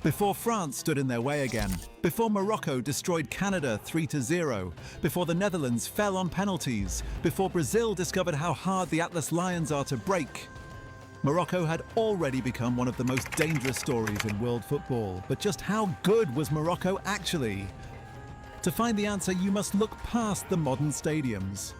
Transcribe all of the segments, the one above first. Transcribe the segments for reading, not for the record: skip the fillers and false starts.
Before France stood in their way again, before Morocco destroyed Canada 3-0, before the Netherlands fell on penalties, before Brazil discovered how hard the Atlas Lions are to break, Morocco had already become one of the most dangerous stories in world football. But just how good was Morocco actually? To find the answer, you must look past the modern stadiums.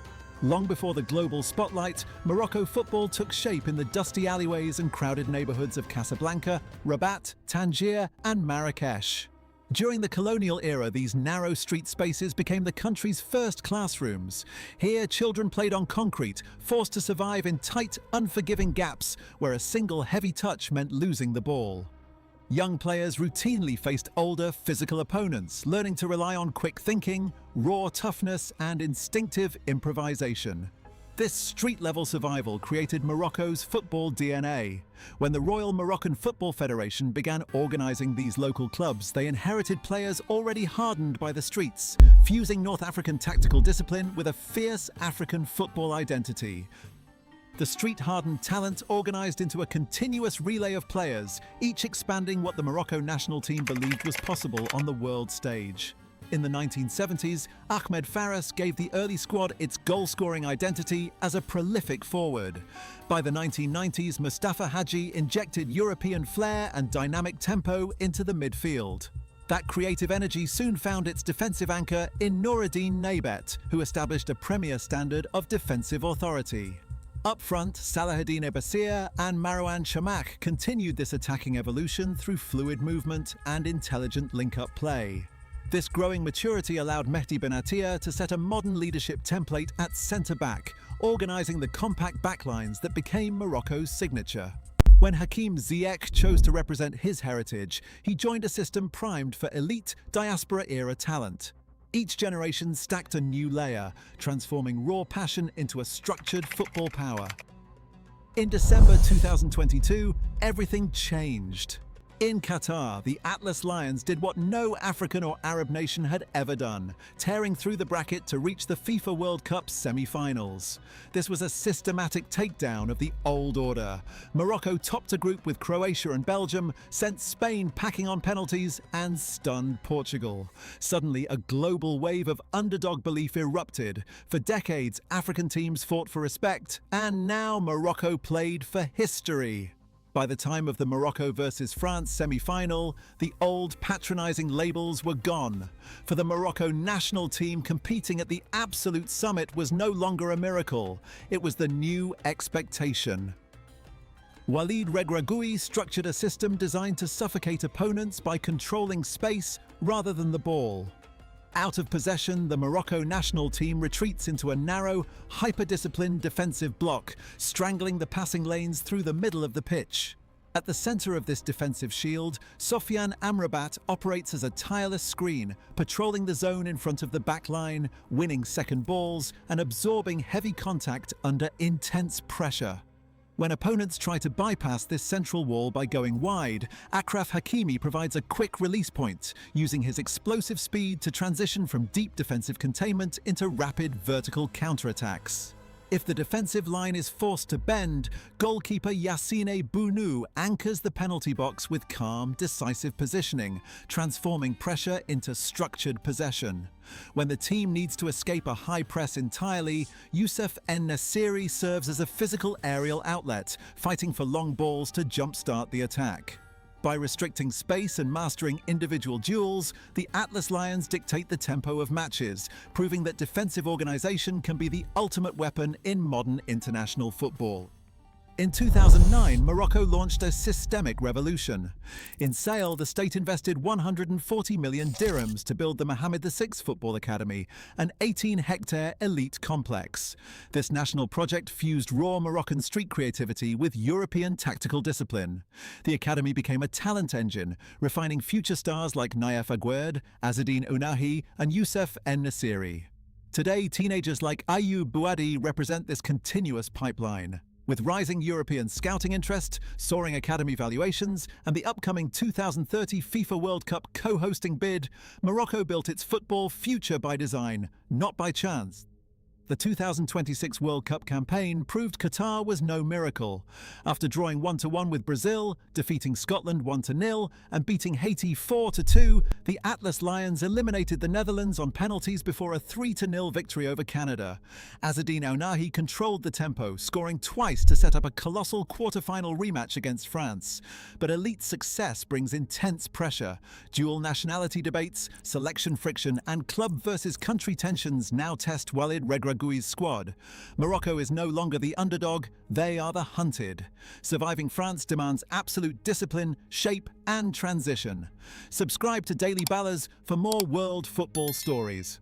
Long before the global spotlight, Morocco football took shape in the dusty alleyways and crowded neighborhoods of Casablanca, Rabat, Tangier, and Marrakesh. During the colonial era, these narrow street spaces became the country's first classrooms. Here, children played on concrete, forced to survive in tight, unforgiving gaps where a single heavy touch meant losing the ball. Young players routinely faced older, physical opponents, learning to rely on quick thinking, raw toughness, and instinctive improvisation. This street-level survival created Morocco's football DNA. When the Royal Moroccan Football Federation began organizing these local clubs, they inherited players already hardened by the streets, fusing North African tactical discipline with a fierce African football identity. The street-hardened talent organized into a continuous relay of players, each expanding what the Morocco national team believed was possible on the world stage. In the 1970s, Ahmed Faris gave the early squad its goal-scoring identity as a prolific forward. By the 1990s, Mustafa Hadji injected European flair and dynamic tempo into the midfield. That creative energy soon found its defensive anchor in Noureddine Naibet, who established a premier standard of defensive authority. Up front, Salahuddin Ebassir and Marouane Chamakh continued this attacking evolution through fluid movement and intelligent link-up play. This growing maturity allowed Mehdi Benatia to set a modern leadership template at centre-back, organising the compact backlines that became Morocco's signature. When Hakim Ziyech chose to represent his heritage, he joined a system primed for elite, diaspora-era talent. Each generation stacked a new layer, transforming raw passion into a structured football power. In December 2022, everything changed. In Qatar, the Atlas Lions did what no African or Arab nation had ever done, tearing through the bracket to reach the FIFA World Cup semi-finals. This was a systematic takedown of the old order. Morocco topped a group with Croatia and Belgium, sent Spain packing on penalties, and stunned Portugal. Suddenly, a global wave of underdog belief erupted. For decades, African teams fought for respect, and now Morocco played for history. By the time of the Morocco versus France semi-final, the old patronizing labels were gone. For the Morocco national team, competing at the absolute summit was no longer a miracle. It was the new expectation. Walid Regragui structured a system designed to suffocate opponents by controlling space rather than the ball. Out of possession, the Morocco national team retreats into a narrow, hyper-disciplined defensive block, strangling the passing lanes through the middle of the pitch. At the center of this defensive shield, Sofiane Amrabat operates as a tireless screen, patrolling the zone in front of the back line, winning second balls, and absorbing heavy contact under intense pressure. When opponents try to bypass this central wall by going wide, Achraf Hakimi provides a quick release point, using his explosive speed to transition from deep defensive containment into rapid vertical counterattacks. If the defensive line is forced to bend, goalkeeper Yassine Bounou anchors the penalty box with calm, decisive positioning, transforming pressure into structured possession. When the team needs to escape a high press entirely, Youssef En-Nesyri serves as a physical aerial outlet, fighting for long balls to jumpstart the attack. By restricting space and mastering individual duels, the Atlas Lions dictate the tempo of matches, proving that defensive organization can be the ultimate weapon in modern international football. In 2009, Morocco launched a systemic revolution. In Sale, the state invested 140 million dirhams to build the Mohammed VI Football Academy, an 18-hectare elite complex. This national project fused raw Moroccan street creativity with European tactical discipline. The academy became a talent engine, refining future stars like Naïef Aguerd, Azzedine Ounahi, and Youssef En-Nesyri. Today, teenagers like Ayoub Bouadi represent this continuous pipeline. With rising European scouting interest, soaring academy valuations, and the upcoming 2030 FIFA World Cup co-hosting bid, Morocco built its football future by design, not by chance. The 2026 World Cup campaign proved Qatar was no miracle. After drawing 1-1 with Brazil, defeating Scotland 1-0, and beating Haiti 4-2, the Atlas Lions eliminated the Netherlands on penalties before a 3-0 victory over Canada. Azzedine Ounahi controlled the tempo, scoring twice to set up a colossal quarter-final rematch against France. But elite success brings intense pressure. Dual nationality debates, selection friction, and club versus country tensions now test Walid Regragui's squad. Morocco is no longer the underdog, they are the hunted. Surviving France demands absolute discipline, shape, and transition. Subscribe to Daily Ballers for more world football stories.